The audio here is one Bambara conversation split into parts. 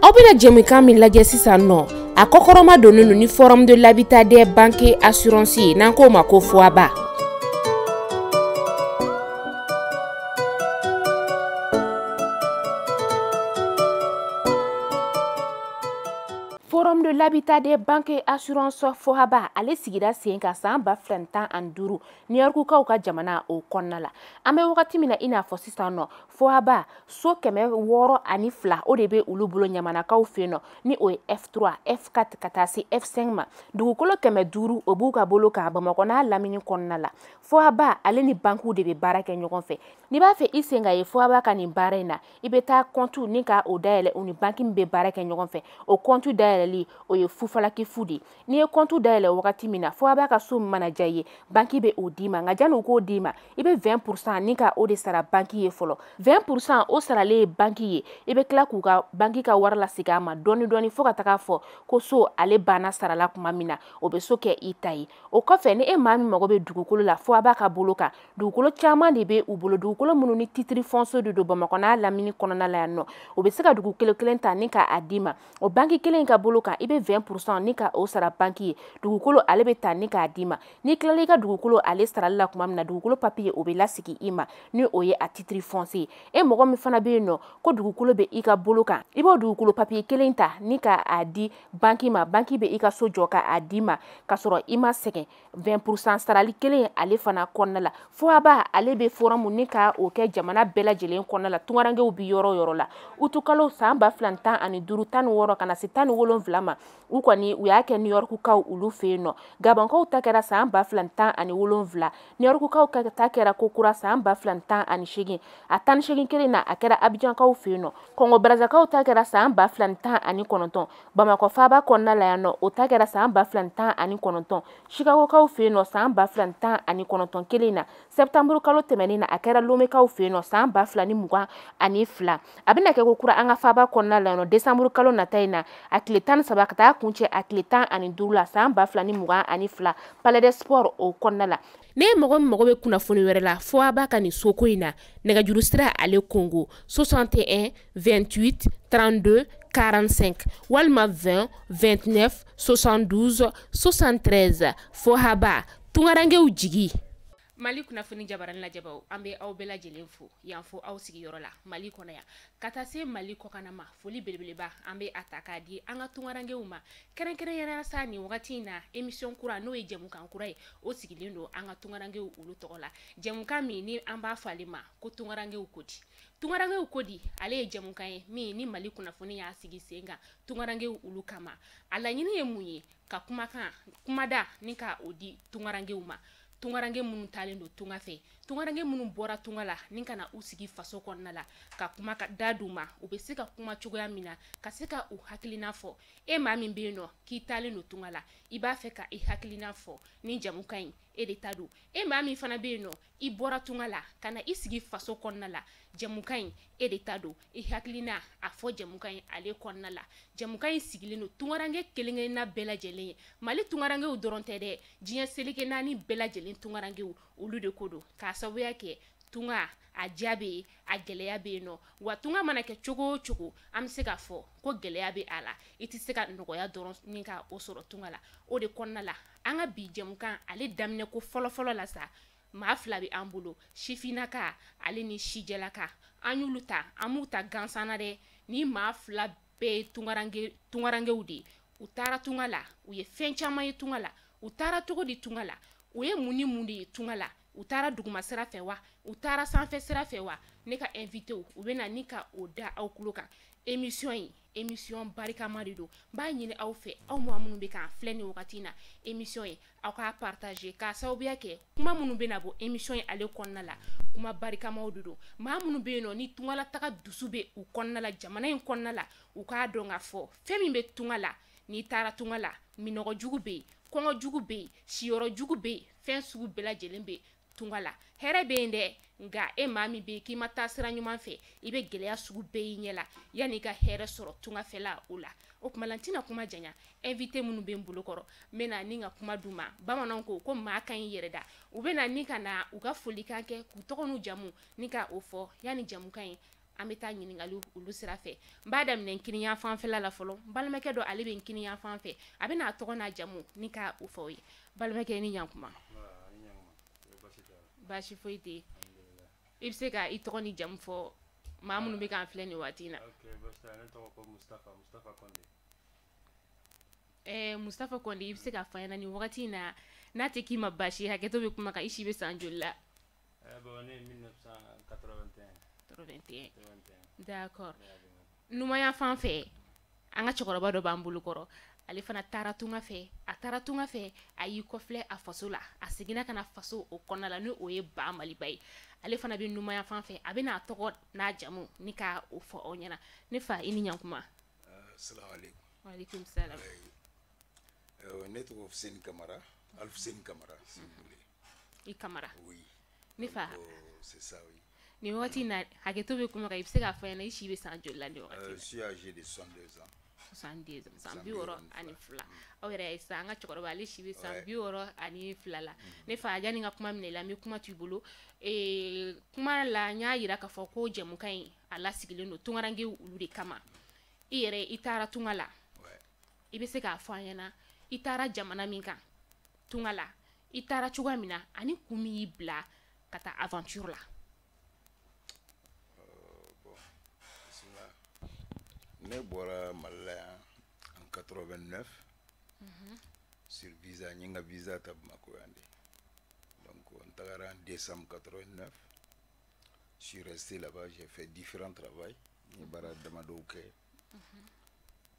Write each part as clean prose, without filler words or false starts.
Aw bena jɛmukan min lajɛ sisan nɔ a kɔkɔrɔma donnen don ni Forum de l'Habitat des Banques Assurance ye n'an ko ma ko FOHABA. Forum de l'Habitat des Banques Assurance FOHABA ale sigira sen ka san 2015 New Yorkukaw ka jamana o kɔnɔna la. An bɛ wagati min na i n'a fɔ sisan nɔ FOHABA so 602 o de bɛ olu bolo ɲamanakaw fɛ nɔ ni o ye F3 F4 ka taa se F5 ma. Dugukolo 500 o b'u ka bolo kan Bamakɔ n'a lamini kɔnɔna la. FOHABA ale ni bankiw de bɛ baara kɛ ɲɔgɔn fɛ. N'i b'a fɛ i sen ka ye FOHABA ka nin baara in na i bɛ taa compte ni ka o dayɛlɛ o ni banki min bɛ baara kɛ ɲɔgɔn fɛ. O compte dayɛlɛli o ye fufalaki fu de. N'i ye compte dayɛlɛ wagati min na FOHABA ka so mana ja ye banki bɛ o d'i ma nka janni o k'o d'i ma i bɛ 20% ni ka o de sara banki ye fɔlɔ. 20% o saralen ye banki ye i bɛ tila k'u ka banki ka wari lasegin a ma dɔɔni dɔɔni fo ka taga fɔ ko so ale banna sarala tuma min na o bɛ so kɛ i ta ye. O kɔfɛ ni e maa min mago bɛ dugukolo la FOHABA ka bolo kan dugukolo caman de bɛ u bolo dugukolo minnu ni titre foncier de don Bamakɔ n'a lamini kɔnɔna la yan nɔ o bɛ se ka dugukolo kelen ta ni ka a d'i ma. O banki kelen ka bolo kan i bɛ 20% ni ka o sara banki ye dugukolo ale bɛ ta ni k'a d'i ma. N'i tilala i ka dugukolo ale sarali la tuma min na dugukolo papier o bɛ lasigi i ma ni o ye a titre foncier e mɔgɔ min fana bɛ yen nɔ ko dugukolo bɛ i ka bolo kan i b'o dugukolo papier kelen ta ni ka a di banki ma banki bɛ i ka so jɔ ka a d'i ma ka sɔrɔ i ma sɛgɛn 20% sarali kelen ale fana kɔnɔna la. FOHABA ale bɛ forum ni ka o kɛ jamana bɛɛ lajɛlen kɔnɔna la tungarankew bi yɔrɔ yɔrɔ la utukalo san 2015 16 kana se 17 ma u kɔni u y'a kɛ New Yorkukaw olu fɛ yen nɔ Gabonkaw ta kɛra san 2017 New Yorkukaw ta kɛra Kokura san 2018 a 18 kelen na a kɛra Abidjankaw fɛ yen nɔ Congo Brazzakaw ta kɛra san 2019 Bamakɔ faaba kɔnɔna la yan nɔ o ta kɛra san 2019 Chicagokaw fɛ yen nɔ san 2019 kelen na Septembre kalo tɛmɛnen na a kɛra Lomekaw fɛ yen nɔ san 2022 a bɛna kɛ Kokura an ka faaba kɔnɔna la yan nɔ Décembre kalo nata in na a tile 13 ka taa kuncɛ a tile 15 la san 2022 Palais des Sports o kɔnɔna la. Ne mɔgɔ min mago bɛ kunnafoni wɛrɛ la FOHABA ka nin soko in na nɛgɛjuru sira ale Congo 61 28 32 45 walima 20 29 72 73 FOHABA tungarankew jigi. Mali kunnafoni jabarani lajɛbaw an bɛ aw bɛɛ lajɛlen fo yan fo aw sigiyɔrɔ la Mali kɔnɔ yan ka taa se Mali kɔkan ma foli belebeleba an bɛ a ta k'a di an ka tungarankew ma kɛrɛnkɛrɛnyara sa nin wagati in na émission kura n'o ye jɛmukan kura ye o sigilen don an ka tungarankew olu tɔgɔ la jɛmukan min ni an b'a fɔ ale ma ko tungarankew kodi. Tungarankew kodi ale ye jɛmukan ye min ni Mali kunnafoni y'a sigi sen kan tungarankew olu kama a laɲini ye mun ye ka kumada ni ka o di tungarankew ma. Tungaranke minnu talen don tunga fɛ tungaranke minnu bɔra tunga la ni kana u sigi faso kɔnɔna la ka kuma ka da d'u ma u bɛ se ka kuma cogoya min na ka se ka u hakilina fɔ e maa min bɛ yen nɔ k'i talen don tunga la i b'a fɛ ka i hakilina fɔ ni jamukan in e de ta don e maa min fana bɛ yen nɔ i bɔra tunga la ka na i sigi faso kɔnɔna la jamukan in e de ta don i hakilina a fɔ jamukan in ale kɔnɔna la jamukan in sigilen don tungaranke kelen-kelenna bɛɛ lajɛlen ye Mali tungarankew dɔrɔn tɛ dɛ diɲɛ seleke naani bɛɛ lajɛlen tungarankew olu de ko don k'a sababuya kɛ tunga a diya bɛ yen a gɛlɛya bɛ yen nɔ wa tunga mana kɛ cogo o cogo an bɛ se k'a fɔ ko gɛlɛya bɛ a la i tɛ se ka nɔgɔya dɔrɔn ni ka o sɔrɔ tunga la o de kɔnɔna la an ka bi jɛmukan ale daminɛ ko fɔlɔ-fɔlɔ la sa maa fila bɛ an bolo sifinnaka ale ni sijɛlaka an y'olu ta an m'u ta gansan na dɛ ni maa fila bɛɛ ye tungarankew de u taara tunga la u ye fɛn caman ye tunga la u taara cogo di tunga la u ye mun ni mun de ye tunga la u taara duguma sira fɛ wa u taara sanfɛ sira fɛ wa ne ka invitew u bɛ na ni ka o da aw kulo kan émission barikama de don b'a ɲini aw fɛ aw maa minnu bɛ k'an filɛ ni wagati na émission ye aw k'a partager k'a sababuya kɛ kuma minnu bɛ na bɔ émission ye ale kɔnɔna la kuma barikamaw de don maa minnu bɛ yen nɔ ni tungala taga dusu bɛ u kɔnɔna la jamana in kɔnɔna la u k'a dɔn k'a fɔ fɛn min bɛ tunga la n'i taara tunga la minɔgɔ jugu bɛ yen kɔngɔ jugu bɛ yen siyɔrɔ jugu bɛ yen fɛn sugu bɛɛ lajɛlen bɛ tunga la hɛrɛ bɛ yen dɛ nka e maa min bɛ yen k'i ma taa sira ɲuman fɛ i bɛ gɛlɛya sugu bɛɛ y'i ɲɛ la yanni i ka hɛrɛ sɔrɔ tungafɛla o la o tuma la n tɛna kuma janya invité minnu bɛ n bolo kɔrɔ n bɛ na ni ka kuma d'u ma bamananw ko maa ka ɲi yɛrɛ da u bɛ na ni ka na u ka folikan kɛ k'u tɔgɔ n'u jamu ni ka o fɔ yanni jamukan in an bɛ taa ɲininkali olu sira fɛ n b'a daminɛ kiniya fanfɛla la fɔlɔ balimakɛ dɔ ale bɛ kiniya fan fɛ a bɛ n'a tɔgɔ n'a jamu ni ka o fɔ ye balimakɛ ni ɲankuma baasi foyi tɛ i bɛ se ka i tɔgɔ ni jamu fɔ maa minnu bɛ k'an filɛ nin waati in na Mustafa Kɔnde i bɛ se ka fɔ an ɲɛna nin wagati in na n'a tɛ k'i ma baasi hakɛto bɛ kuma kan i si bɛ san joli la bon ne 1981 d'accord numanya fan fɛ an ka cɛkɔrɔba dɔ b'an bolo kɔrɔ ale fana taara tunga fɛ a y'i kɔfilɛ a faso la a seginna ka na faso o kɔnɔna la ni o ye Ba Maliba ye ale fana bɛ numanya fan fɛ a bɛ n'a tɔgɔ n'a jamu ni ka o fɔ aw ɲɛna ne fa i ni ɲankuma assalamu alaikum wa alaikum salam ne tɔgɔ Fuseni Kamara Alfuseni Kamara si vous voulez i Kamara oui ne fa c'est ça oui ni wagati na hakɛto bɛ kuma kan i bɛ se k'a fɔ ɲɛna i si bɛ san joli la ni wagati je suis âgé de 62 ans 62 san 62 aw yɛrɛ ye sisan an ka cɛkɔrɔba ale si bɛ san 62 la ne fa yani ka kuma minɛ la n bɛ kuma t'u bolo kuma la n y'a yira k'a fɔ ko jɛmukan in a lasigilen don tungaranke olu de kama i yɛrɛ i taara tunga la i bɛ se k'a fɔ an ɲɛna i taara jamana min kan tunga la i taara cogoya min na ani kun min y'i bila ka taa aventure la ne bɔra Mali la yan en 89 sur visa n ye n ka visa ta Bamako yan de donc n tagara en décembre 89 je suis resté là-bas j'ai fait différents travaux n ye baara damadɔw kɛ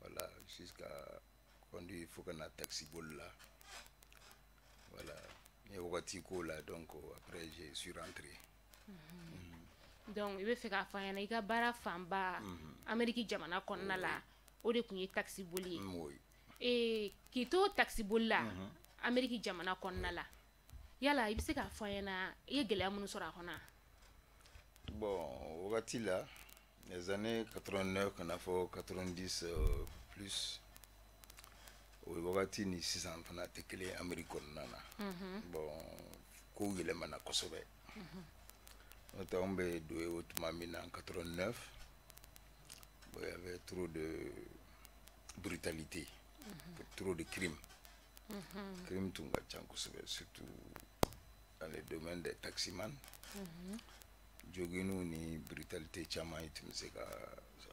voilà jusqu'à conduire fo ka na taxi boli la voilà n ye wagati k'o la donc après je suis rentré donc i bɛ fɛ k'a fɔ an ɲɛna i ka baara fanba Amérique jamana kɔnɔna la o de tun ye taxi boli ye k'i to taxi boli la Amérique jamana kɔnɔna la yala i bɛ se k'a fɔ an ɲɛna i ye gɛlɛya minnu sɔrɔ a kɔnɔ bon wagati la les années 89 kana fɔ 90 plus o wagati ni sisan fana tɛ kelen Amérique kɔnɔna na bon kow yɛlɛmana kosɛbɛ n'o tɛ anw bɛ don ye o tuma min na en 89 bon, il y avait trop de brutalité trop de crimes crimes tun ka ca kosɛbɛ surtout dans le domaine des taximans joginw ni brutalité caman i tun bɛ se ka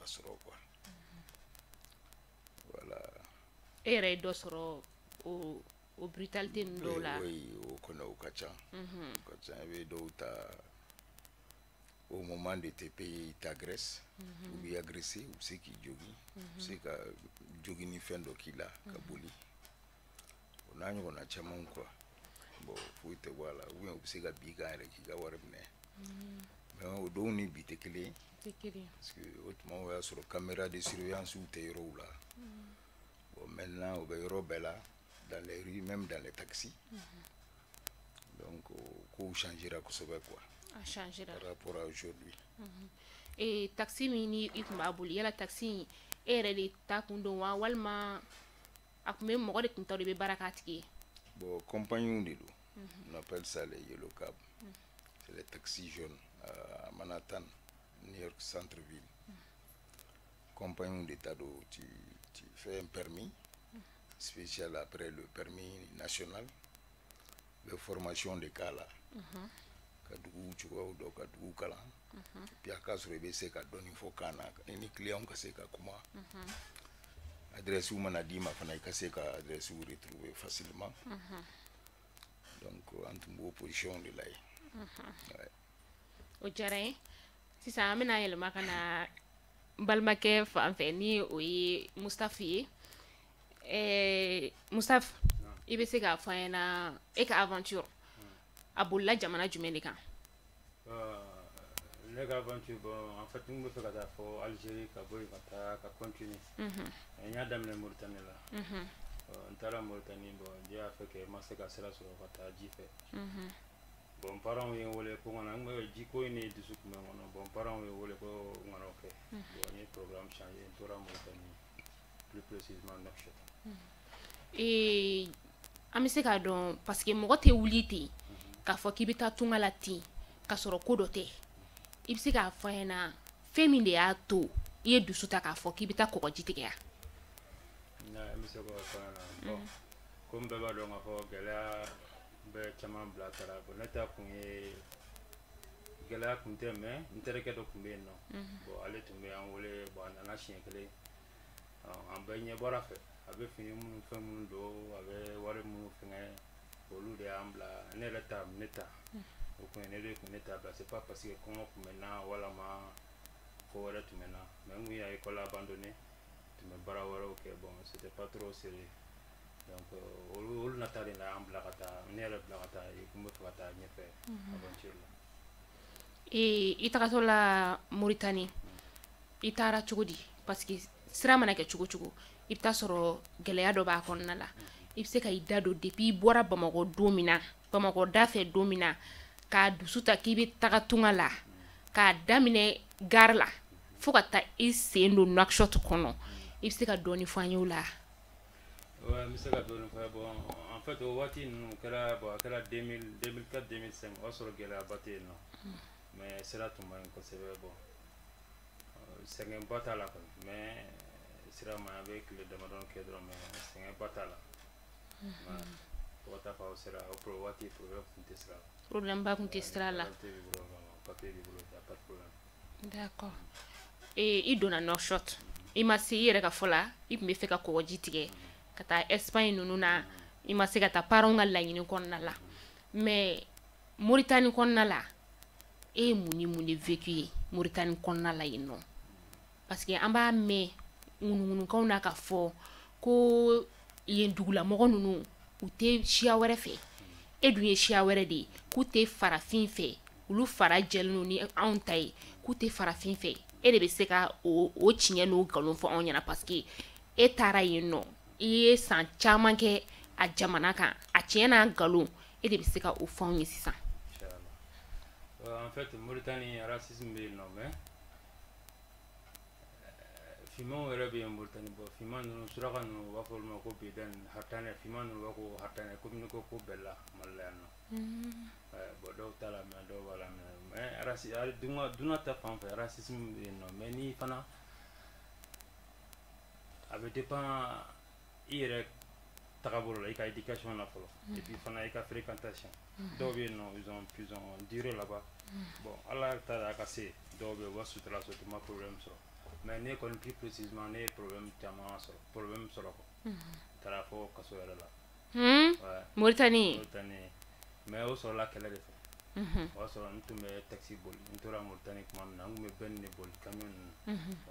sɔrɔ quoi voilà e yɛrɛ ye dɔ sɔrɔ o brutalité ninnu dɔw la oui o kɔni o ka ca i bɛ dɔw ta au moment de tes pays t'agresse ou bien agressé ou c'est qui jogi c'est ka jogi ni fɛn dɔ k'i la ka boli o n'a ɲɔgɔnna caman quoi bon foyi tɛ bɔ a la ou bien u bɛ se ka bin kan yɛrɛ k'i ka wari minɛ mais o dɔw ni bi tɛ kelen parce que o tuma o y'a sɔrɔ caméra de surveillance tɛ yɔrɔw la bon maintenant o bɛ yɔrɔ bɛɛ la dans les rues même dans les taxis donc kow changera kosɛbɛ quoi par rapport à aujourd'hui taxi min ni i tun b'a boli yala taxi in e yɛrɛ de ta kun don wa walima a tun bɛ mɔgɔ de tun ta de bɛ baara k'a tigi ye bon compagnies de do on appelle ça les yellow cab c'est les taxis jaunes à Manhattan New York centre-ville compagnies d'état do tu fais un permis spécial après le permis national de formation de cas là ka dugu cogoyaw dɔ ka dugu kalan puis a k'a sɔrɔ i bɛ se ka dɔɔni fɔ kan na i ni client ka se ka kuma adresse mana d'i ma fana i ka se ka adresse retrouver facilement donc an tun b'o position de la ye o diyara n ye sisan an bɛna yɛlɛma ka na balimakɛ fan fɛ ni o ye Mustafa ye Mustafa i bɛ se k'a fɔ an ɲɛna e ka aventure a bolila jamana jumɛn de kan ne ka aventure bon en fait n bɛ fɛ ka taa fɔ Algérie ka bɔ yen ka taa ka continuer n y'a daminɛ Mauritanie la n taara Mauritanie bon Dieu a fait que n ma se ka sira sɔrɔ ka taa ji fɛ bon parents ye n wele ko n kana n bɛ ji ko in ne dusu tun bɛ n kɔnɔ bon parents ye n wele ko n kana o kɛ bon n ye programme changer n tora Mauritanie plus précisément Nouakchott an bɛ se k'a dɔn parce que mɔgɔ tɛ wuli ten k'a fɔ k'i bɛ taa tunga la ten k'a sɔrɔ ko dɔ tɛ i bɛ se k'a fɔ an ɲɛna fɛn min de y'a to i ye dusu ta k'a fɔ k'i bɛ taa kɔgɔji tigɛ ya. n bɛ se k'o fɔ na bon komi bɛɛ b'a dɔn k'a fɔ gɛlɛya bɛ caman bila tara bon ne ta kun ye gɛlɛya kun tɛ mais n terikɛ dɔ kun bɛ yen nɔ bon ale tun bɛ an wele bon a nana siɲɛ kelen an bɛɛ ɲɛ bɔra fɛ a bɛ fini minnu fɛn minnu don a bɛ wari minnu fɛngɛ olu de y'an bila ne yɛrɛ ta ne ta o kun ye ne de kun ne ta bila c'est pas parce que kɔngɔ kun bɛ n na walama ko wɛrɛ tun bɛ n na mais n kun y'a école abandonné tun bɛ baara wɛrɛw kɛ bon c'était pas trop sérieux donc olu nata de la an bila ka taa ne yɛrɛ bila ka taa i kun bɛ fɛ ka taa ɲɛfɛ aventure la. I tagatɔ la Mauritanie i taara cogo di parce que sira mana kɛ cogo cogo i bɛ taa sɔrɔ gɛlɛya dɔ b'a kɔnɔna la i bɛ se ka i da don depuis i bɔra Bamakɔ don min na Bamakɔ da fɛ don min na k'a dusu ta k'i bɛ taga tunga la k'a daminɛ gare la fo ka taa i sen don Nouakchott kɔnɔ i bɛ se ka dɔɔni fɔ an ye o la. Ouais, n bɛ se ka dɔɔni fɔ bon en fait o waati ninnu kɛra bon a kɛra 2004 2005 o y'a sɔrɔ gɛlɛyaba tɛ yen nɔ mais sira tun man ɲi kosɛbɛ bon sɛgɛnba t'a la kɔni mais sira ma a bɛ tile damadɔni kɛ dɔrɔn mais sɛgɛnba t'a la fo ka taa fɔ aw sera o waati problème tun tɛ sira la. Problème ba tun tɛ sira la. papier b'i bolo y a pas de problème. D'accord. I donna Nouakchott i ma se i yɛrɛ ka fɔ la i tun bɛ fɛ ka kɔgɔji tigɛ ka taa Espagne ninnu na i ma se ka taa parents ka laɲini kɔnɔna la mais Mauritanie kɔnɔna la e ye mun ni mun de vécu ye Mauritanie kɔnɔna la yen nɔ parce que an b'a mɛn ŋunuŋunukanw na ka fɔ ko yen dugulamɔgɔ ninnu u tɛ siya wɛrɛ fɛ e dun ye siya wɛrɛ de ye k'u tɛ farafin fɛ olu fara jɛlen don ni anw ta ye k'u tɛ farafin fɛ e de bɛ se ka o tiɲɛ n'o nkalon fɔ anw ɲɛna parce que e taara yen nɔ i ye san caman kɛ a jamana kan a tiɲɛ n'a nkalon e de bɛ se ka o fɔ anw ye sisan. En fait Mauritanie racisme bɛ yen nɔ mais finmanw yɛrɛ bɛ yen Mauritanie bon finman ninnu suraka ninnu u b'a fɔ olu ma ko bidɛn hatanɛ finman ninnu u b'a fɔ ko hatanɛ komi ne ko bɛɛla Mali la yan nɔ bon dɔw t'a la mais dɔw b'a la mais duna ta fan fɛ racisme bɛ yen nɔ mais ni fana a bɛ dépend i yɛrɛ tagabolo la i ka éducation na fɔlɔ et puis fana i ka fréquentation dɔw bɛ yen nɔ ils ont duré là-bas bon ala yɛrɛ t'a la a ka se dɔw bɛ yen u ka sutura sɔrɔ u ma problème sɔrɔ mais ne kɔni plus précisément ne ye problème caman sɔrɔ problème sɔrɔ quoi taara fɔ kaso yɛrɛ la. Mauritanie mais o sɔrɔla kɛlɛ de fɛ o y'a sɔrɔ n tun bɛ taxi boli n tora Mauritanie tuma min na n tun bɛ bɛn de boli camion ninnu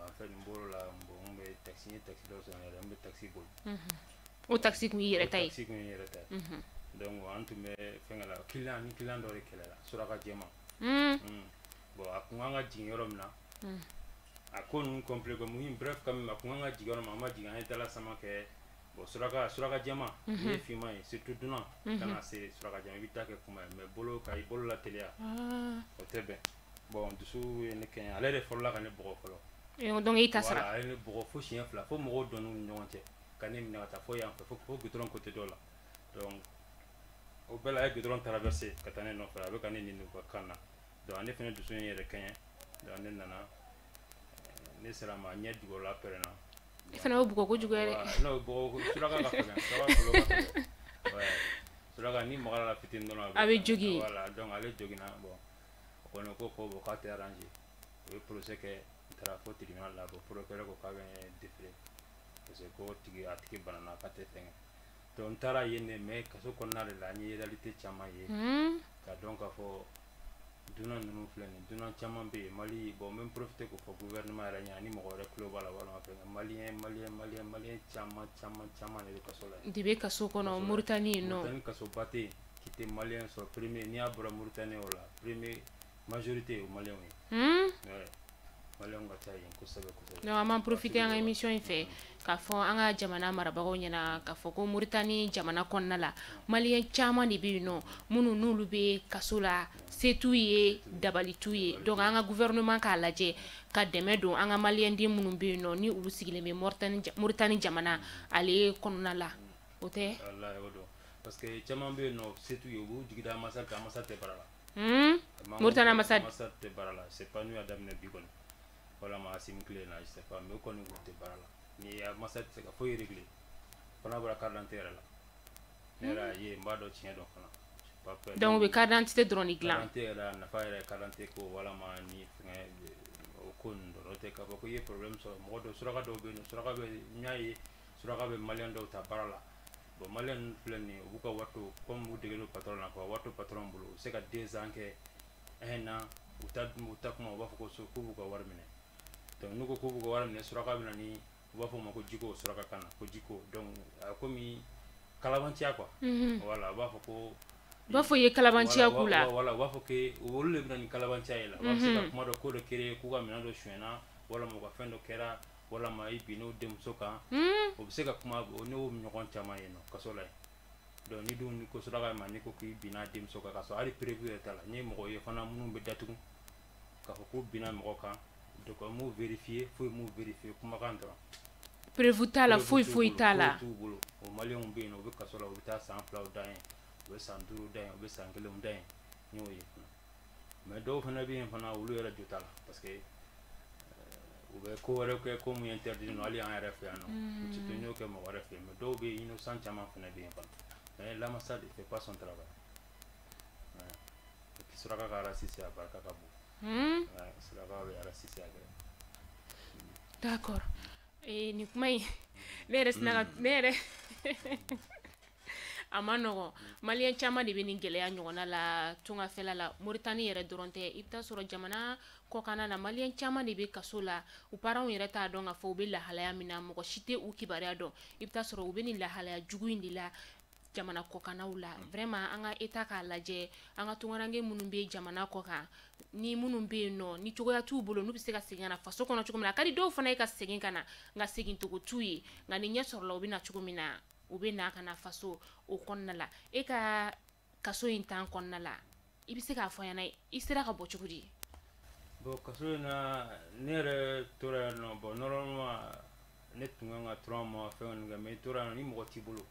en fait n bɔr'o la bon n bɛ taxi dɔ sɔrɔ yɛrɛ n bɛ taxi boli. O taxi kun y'i yɛrɛ ta ye. Taxi kun y'i yɛrɛ ta ye donc an tun bɛ fɛngɛ la client dɔ de kɛlɛla suraka jɛman bon a kun kan ka jigin yɔrɔ min na a ko ninnu complet ko mun bref quand même a kun kan ka jigin yɔrɔ min a ma jigin an ye dala sama kɛ bon suraka jɛman ni ye finman ye surtout dunan kana se suraka jɛman i bɛ taa kɛ kuma ye mais ka i bolo la teliya o tɛ bɛn bon dusu ye ne kɛɲɛ ale de fɔlɔla ka ne bɔgɔ fɔlɔ donc i ta sara voilà a ye ne bɔgɔ fo siɲɛ fila fo mɔgɔw dɔnn'u ni ɲɔgɔn cɛ ka ne minɛ ka taa fo yan fɛ fo goudron côté dɔ la donc o bɛɛ la a ye goudron traversé ka taa ne nɔfɛ a bɛ ka ne ɲini u ka kan na donc ne fana dusu in yɛrɛ kɛɲɛ donc ne nana ne sera ma ɲɛ dugu la pɛrɛnna i fana y'o bugɔ kojugu yɛrɛ n'o bugɔ suraka ka fɛgɛn suraka bolo ka fɛgɛn suraka ni magara la fitinin dɔrɔn a bɛ jogin voilà donc ale joginna bon o kɔni ko bon k'a tɛ arrangé o ye procès kɛ n taara fo tribunal la bon procureur ko k'a bɛ n déféré parce que ko a tigi banana k'a tɛ fɛngɛ donc n taara yen de mais kaso kɔnɔna de la n ye réalité caman ye ka dɔn k'a fɔ dunan ninnu filɛ nin dunan caman bɛ yen Mali bon n bɛ profiter k'o fɔ gouvernement yɛrɛ ɲɛna ni mɔgɔ wɛrɛ tulo b'a la walima fɛngɛ maliyɛn caman de bɛ kaso la de bɛ kaso kɔnɔ Mauritanie yen nɔ Mauritanie kasoba tɛ yen k'i tɛ maliyɛn sɔrɔ premier n'i y'a bɔra Mauritanie o la premier majorité o maliyɛnw ye maliyɛnw ka ca yen kosɛbɛ kosɛbɛ donc an b'an profiter an ka émission in fɛ k'a fɔ an ka jamana marabagaw ɲɛna k'a fɔ ko Mauritanie jamana kɔnɔna la maliyɛn caman de bɛ yen nɔ minnu n'olu bɛ kaso la se t'u ye dabali t'u ye donc an ka gouvernement k'a lajɛ ka dɛmɛ don an ka maliyɛn den minnu bɛ yen nɔ ni olu sigilen bɛ Mauritanie jamana ale kɔnɔna la o tɛ walahi o don parce que caman bɛ yen nɔ se t'u ye u b'u jigi da amasa kan amasa tɛ baara la Mauritanie amasa tɛ baara la c'est pas n'u y'a daminɛ bi kɔni wala ma sim clé na je sais pas mais ko ni wote barala ni ya masat se ka foy régler fana bara carte d'identité la nera ye mbado chien do fana donc be carte d'identité drone iglan carte d'identité la na fa carte d'identité ko wala ma ni o kon do te ka ko ye problème so mo do suraka do be no suraka be nyaayi suraka be malien do ta barala bon malien flani bu ko watto comme bu degelo patron na ko watto patron bulu c'est ka 2 ans que un an uta kuma ba ko so ko bu ko war mine donc nuko ko bu ko war mine suraka be nani ba fo mako jiko suraka kana ko jiko donc komi kalabantia quoi voilà ba fo ko ba fo ye kalabantia kula voilà ba fo ke wolle be nani kalabantia ila ba se ka kuma do ko do kere ku ga mina do shwena wala mo ka fendo kera wala ma ibi no dem soka o se ka kuma o no nyogon chama yeno kasola do ni dun ko suraka ma ni ko ki bina dem soka kaso ari prévu etala ni mo ye fana munu be datu ka ko bina mo ka donc mo vérifier faut mo vérifier kuma kan dra prévu tala foi tala o malien on be no be kasola o ta sans flaw dain o san duru dain o be san kelum dain ni o ye mais do fana bien fana o lu era jotala parce que ube ko wara ko ko mu interdit no ali en RF no tu te no que mo RF mais do be innocent chama fana bien pas mais la massade fait pas son travail qui sera ka raciste à barka ka bu sera ka be raciste à d'accord et ni kumai nere snaga nere amanogo malien chama de beni geleya nyogona la tunga fela la Mauritanie yere doronte ibta soro jamana ko kana na malien chama de be kasola u parents yere ta donga fo be la halaya mina mo shite u kibaria do ibta soro u beni la halaya jugu indi la jamana ko kana ula vraiment anga eta ka laje anga tungarange munun be jamana ko ka ni munun be no ni cogoya tu bolo nu bi se ka segin na faso kono cogo mina kadi do fana e ka segin kana nga segin to go tuyi nga ni nya soro la u bina cogo mina u be na kana faso o konna la e ka kaso in tan konna la i bi se ka fo yana i sera ka bo cogo di bo kaso na nere tora no bo normalement net nga 3 mois fe nga me tora ni mo ti bolo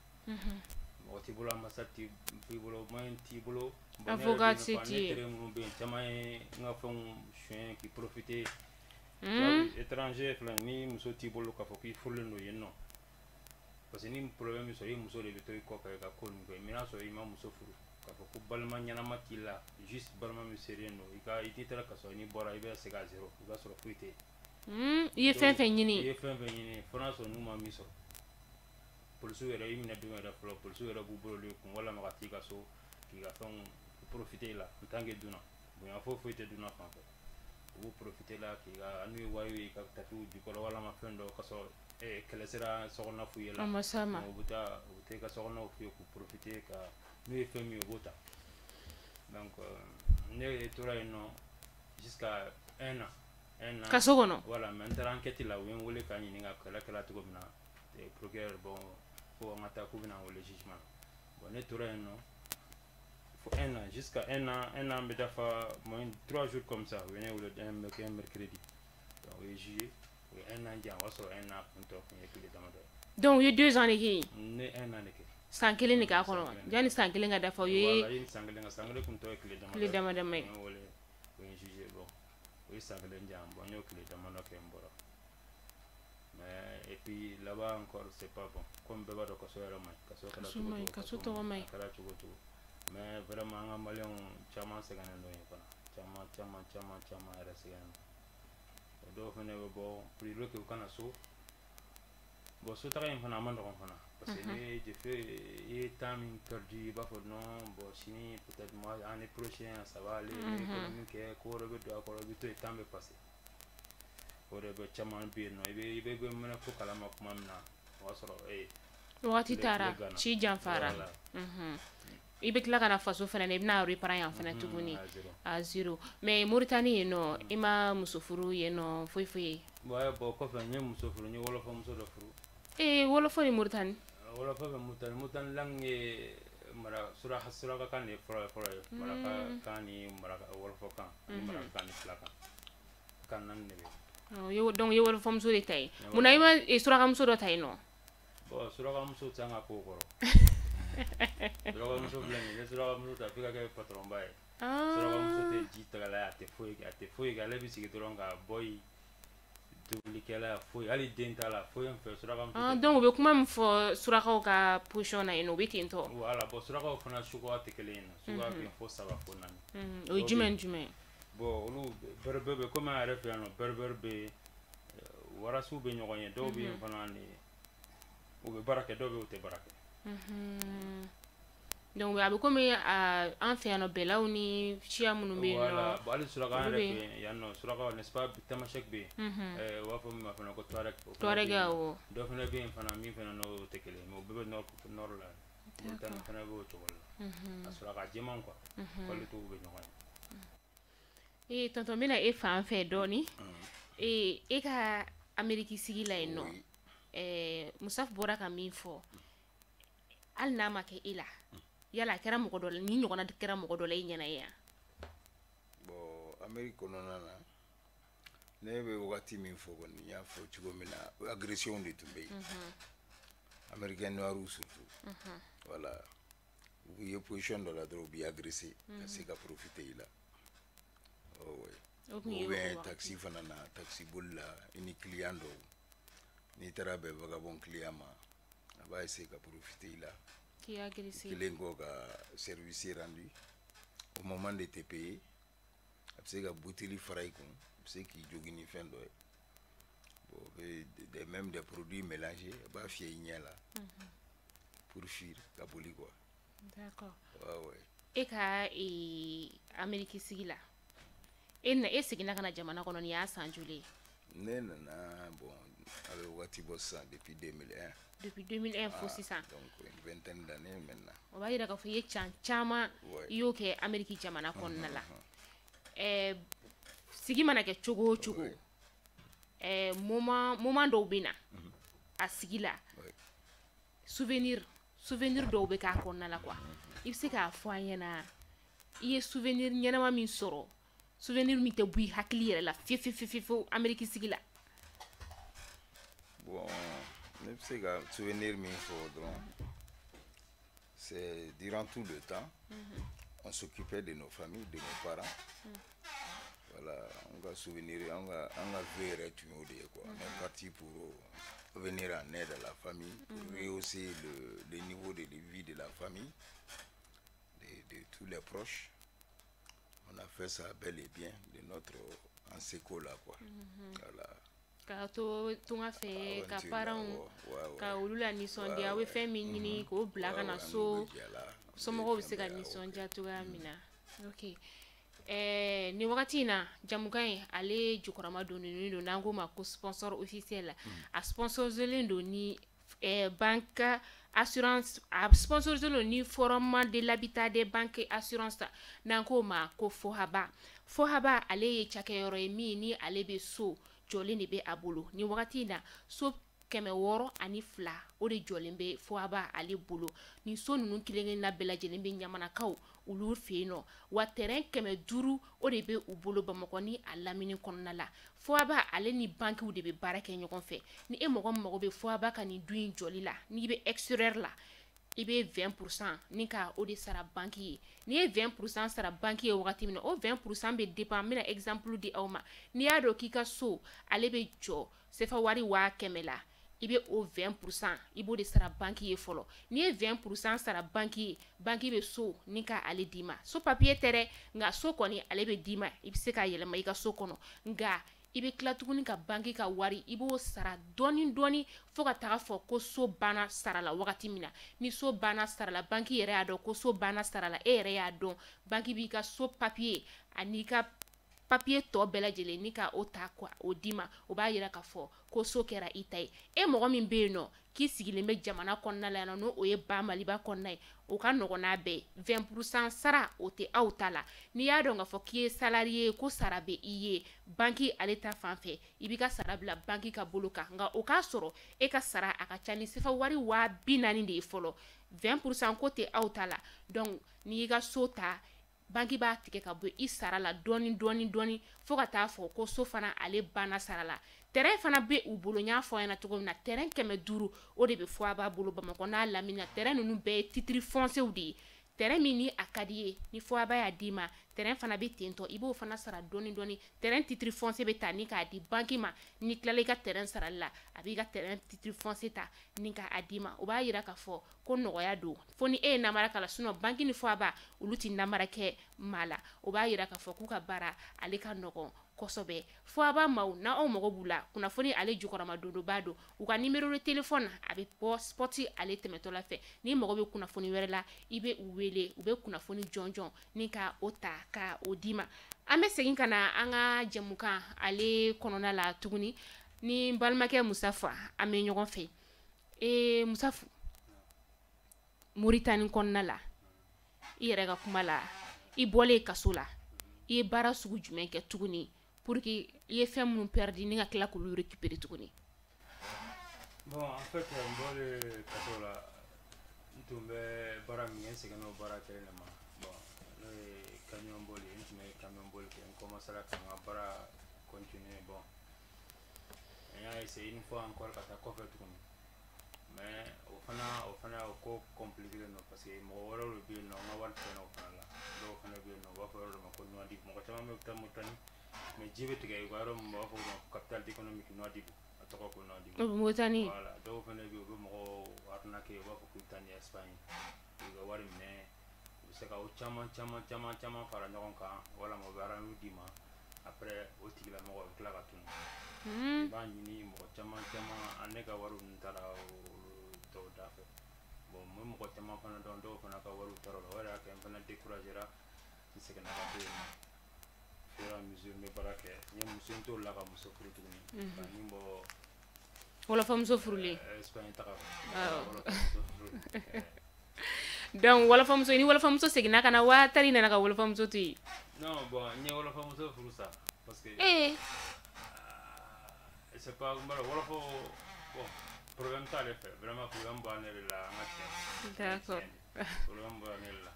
mo ti bolo masati bi bolo main ti bolo avocat ti mo be chama nga fon chien qui profiter étranger ni muso ti bolo ka fo ki fulle no yenno parce que ni problème so yi muso de beto ko ka ko ngo mina so yi ma muso furu ka fo ko balma nyana matila juste balma mi sereno ika ititara ka so ni bora ibe se ga zero ga so fuite ye fen nyini France no ma mi so polisu era yi mina dunga da flo polisu era bu bolo le ko wala ma ka tika so ki ga fon profiter la tangue duna bu ya fo fuite duna fa bu profiter la ki ga anu wayi ka tatu di ko wala ma fendo ka so kele sera sogona fuye la amasama obuta ute ka sogona fuye ku profiter ka nu femi obota donc ne tora ino jusqu'à un an ka sogono voilà maintenant enquête la wen wole ka nyini nga kala to gomna te procureur bon ko ngata ku bina wole jugement bon ne tora ino faut un an jusqu'à un an beta fa moins 3 jours comme ça wene wole un mercredi donc juillet un an dia waso un an punto ko yekile damado donc you 2 ans neki ne un an neki sankele ni ka kono jani sankele nga dafa ye wala yin sankele punto yekile damado mai wole ko juger bon oui sankele dia bon yekile damado ke mboro mais et puis là-bas encore c'est pas bon comme beba do ko so era mai ka so to mai kala to mais vraiment nga malion chama segana no yekona chama era segana do fene bo priro ke kana so bo so tara fana man do fana parce que j'ai fait et time perdu ba for non bo sini peut-être moi année prochaine ça va aller comme que ko rebe do ko rebe to temps passé ko rebe chaman bi no ibe go mena ko kala ma kuma na wasoro wati tara ci janfara ibe kila kana faso fana ne bina repara yan fana tuguni a zero mais Mauritanie no ima musofuru ye no foi bo ko fa nye musofuru nye wala fa muso do furu wala fa ni Mauritanie wala fa mutan langue mara sura hasura ka kan ne fora mara ka ni mara wala fa kan mara ka ni flaka kan nan ne yo donc yo wala fa muso de tay muna ima sura ka muso do tay no bo sura ka muso tanga ko koro sura muso blenge sura muso ta fika ke patron bay sura muso te jita la te foi ga le bisi ke toronga boy tobilikɛla foyi hali den t'a la foyi fɛ suraka donc o bɛ kuma min fɔ surakaw ka position na yen nɔ o bɛ ten tɔ voilà bon surakaw fana suguya tɛ kelen ye nɔ suguya bɛ yen fo 3 fo 4 o ye jumɛn jumɛn bon olu bɛrɛbɛrɛ bɛ komi an yɛrɛ fɛ yan nɔ bɛrɛbɛrɛ bɛ warasiw bɛ ɲɔgɔn ye dɔw bɛ yen fana u bɛ baara kɛ dɔw bɛ yen u tɛ baara kɛ donc a bɛ komi an fɛ yan nɔ bɛlaw ni siya minnu bɛ yen nɔ voilà bon hali suraka an yɛrɛ fɛ yan nɔ surakaw n'est-ce pas tamasɛki bɛ yen u b'a fɔ min ma fana ko tuareg awɔ dɔ fana bɛ yen fana min fana n'o tɛ kelen mais u bɛɛ bɛ nord la Mauritanie fana b'o cogo la a suraka jɛman quoi qualité bɛ ɲɔgɔn ye tonton bɛna e fan fɛ dɔɔni e ka Ameriki sigi la yen nɔ Musafu bɔra ka min fɔ hali n'a ma kɛ e la yala kɛra mɔgɔ dɔ la ni ɲɔgɔnna kɛra mɔgɔ dɔ la i ɲɛna yan bon Ameriki kɔnɔna na ne bɛ wagati min fɔ kɔni n y'a fɔ cogo min na agression de tun bɛ yen américain noirs surtout voilà u ye position dɔ la dɔrɔn u b'i agresser ka se ka profiter i la ou bien taxi fana na taxi boli la i ni client dɔw n'i taara bɛn vagabond client ma a b'a essayer ka profiter i la kelen kɔ ka service rendu au moment de te payer a bɛ se ka buteli fara i kun a bɛ se k'i jogin ni fɛn dɔ ye bon même des produits mélangés a b'a fiyɛ i ɲɛ la pour fuir ka boli quoi d'accord ouais e ka Ameriki sigi la e seginna ka na jamana kɔnɔ ni y'a san joli ye ne nana bon a bɛ wagati bɔ sisan depuis 2001 depuis 2001 fo sisan donc une vingtaine d'années maintenant o b'a yira k'a fɔ i ye can caman i y'o kɛ Ameriki jamana kɔnɔna la sigi mana kɛ cogo o cogo moment dɔw bɛ na a sigi la souvenir dɔw bɛ k'a kɔnɔna la quoi i bɛ se k'a fɔ an ɲɛna i ye souvenir ɲɛnama min sɔrɔ souvenir min tɛ bɔ i hakili yɛrɛ la fiyewu Ameriki sigi la bon ne bɛ se ka souvenir min fɔ dɔrɔn c'est durant tout le temps on s'occupait de nos familles de nos parents voilà on ka souvenir an ka vie yɛrɛ tun y'o de ye quoi on est parti pour venir en aide à la famille pour rehausser le niveau de vie de la famille de tous les proches on a fait ça bel et bien de notre Anseko là quoi voilà ka to tunga fɛ ka parents ka olu la nisɔndiya aw bɛ fɛn min ɲini k'o bila ka na so somɔgɔw bɛ se ka nisɔndiya cogoya min na ok ni wagati in na jamukan in ale jukɔrɔma donnen don n'an ko ma ko sponsor officiel a sponsoriselen don ni banque assurance a sponsorisé ni forum de l'habitat des banques assurance n'an ko ma ko FOHABA ale ye cakɛyɔrɔ ye min ni ale bɛ so jɔlen de bɛ a bolo ni wagati in na so 602 o de jɔlen bɛ FOHABA ale bolo ni so ninnu kelen-kelen na bɛɛ lajɛlen bɛ ɲamanakaw olu fɛ yen nɔ wa terrain 500 o de bɛ u bolo Bamakɔ ni a lamini kɔnɔna la FOHABA ale ni bankiw de bɛ baara kɛ ɲɔgɔn fɛ ni e mɔgɔ min mago bɛ FOHABA ka nin du in jɔli la n'i bɛ extérieur la i bɛ 20% ni ka o de sara banki ye n'i ye 20% sara banki ye wagati min na o 20% bɛ dépend n bɛna exemple di aw ma n'i y'a dɔn k'i ka so ale bɛ jɔ sefa wari 100,000 la i bɛ o 20% i b'o de sara banki ye fɔlɔ n'i ye 20% sara banki ye banki bɛ so ni ka ale d'i ma so papier tɛ dɛ nka so kɔni ale bɛ d'i ma i bɛ se ka yɛlɛma i ka so kɔnɔ nka i bɛ tila tuguni ka banki ka wari i b'o sara dɔɔni fo ka taga fɔ ko so banna sara la wagati min na ni so banna sara la banki yɛrɛ y'a dɔn ko so banna sara la e yɛrɛ y'a dɔn banki b'i ka so papier ani ka papier tɔ bɛɛ lajɛlen ni ka o ta o d'i ma o b'a yira k'a fɔ ko so kɛra i ta ye e mɔgɔ min bɛ yen nɔ k'i sigilen bɛ jamana kɔnɔna la yan n'o ye ba Maliba kɔnɔna ye o ka nɔgɔn n'a bɛɛ 20% sara o tɛ aw ta la n'i y'a dɔn k'a fɔ k'i ye salarié ye ko sara bɛ i ye banki ale ta fan fɛ i b'i ka sara bila banki ka bolo kan nka o k'a sɔrɔ e ka sara a ka ca ni sefa wari 40,000 de ye fɔlɔ 20% ko tɛ aw ta la donc n'i y'i ka so ta banki b'a tigɛ ka bɔ i sara la dɔɔni fo ka taa fɔ ko so fana ale banna sara la terrain fana bɛ u bolo n y'a fɔ ɲɛna cogo min na terrain 500 o de bɛ FOHABA bolo Bamakɔ n'a lamini na terrain ninnu bɛɛ ye titre foncier de ye terrain min ni a ka di ye ni foaba y'a d'i ma terrain fana bɛ ten tɔ i b'o fana sara dɔɔni dɔɔni terrain titre foncier bɛ ta ni k'a di banque ma ni tilala i ka terrain sarali la a b'i ka terrain titre foncier ta ni k'a d'i ma o b'a yira k'a fɔ ko nɔgɔya don fo ni e ye namara k'a la sinon banque ni foaba olu ti namara kɛ maa la o b'a yira k'a fɔ k'u ka baara ale ka nɔgɔn kosɛbɛ foaba maaw n'aw mago b'u la kunnafoni ale jukɔrɔma donba don u ka numéro de téléphone a bɛ bɔ spot ale tɛmɛtɔla fɛ ni mago bɛ kunnafoni wɛrɛ la i bɛ u wele u bɛ kunnafoni jɔnjɔn ni ka o ta ka o d'i ma an bɛ segin ka na an ka jɛmukan ale kɔnɔna la tuguni ni balimakɛ Musafa an bɛ ɲɔgɔn fɛ Musafu Moritani kɔnɔna la i yɛrɛ ka kuma la i bɔlen kaso la i ye baara sugu jumɛn kɛ tuguni pour que i ye fɛn minnu perdu ni ka tila k'olu récupérer tuguni. Bon, en fait, n bɔlen kaso la n tun bɛ baara min kɛ n seginna o baara kelen de ma. Bon, n'o ye camion boli n tun bɛ camion boli kɛ n commencera ka n ka baara continuer. Bon, n y'a essayer une fois encore ka taa kɔfɛ tuguni mais o fana o ko compliqué don parce que mɔgɔ wɛrɛw de bɛ yen nɔ n ka wari tɛ o fana la dɔw fana bɛ yen nɔ u b'a fɔ yɔrɔ dɔ ma ko Nouadhibou mɔgɔ caman bɛ taa Moritani mais ji bɛ tigɛ u ka yɔrɔ min b'a fɔ o ma capitale économique Nouadhibou a tɔgɔ ko Nouadhibou. Moritani. Voilà dɔw fana bɛ yen u bɛ mɔgɔw arnaquer u b'a fɔ k'u bɛ taa ni Espagne u ka wari minɛ u bɛ se ka o caman fara ɲɔgɔn kan walama u bɛ argent d'i ma après o tigilamɔgɔ u bɛ tila ka tunun. I b'a ɲini mɔgɔ caman ne ka wari ninnu taara dɔw da fɛ bon n bɛ mɔgɔ caman fana dɔn dɔw fana ka wariw taara o la o yɛrɛ y'a kɛ n fana découragera n seginna ka bɔ yen nɔ fur et à mesure n bɛ baara kɛ n ye muso n t'o la ka muso furu tuguni ka nin bɔ Wɔlɔfɔmuso furulen Espagne taga wɔlɔfɔmuso furulen donc wɔlɔfɔmuso ni wɔlɔfɔmuso seginna ka na wa tari nana ka wɔlɔfɔmuso to yen. Non bon n ye wɔlɔfɔmuso furu sa parce que c'est pas wɔlɔfɔ bon problème t'ale fɛ vraiment problème b'a ne de la an ka tiɲɛ. D'accord. Problème b'a ne de la.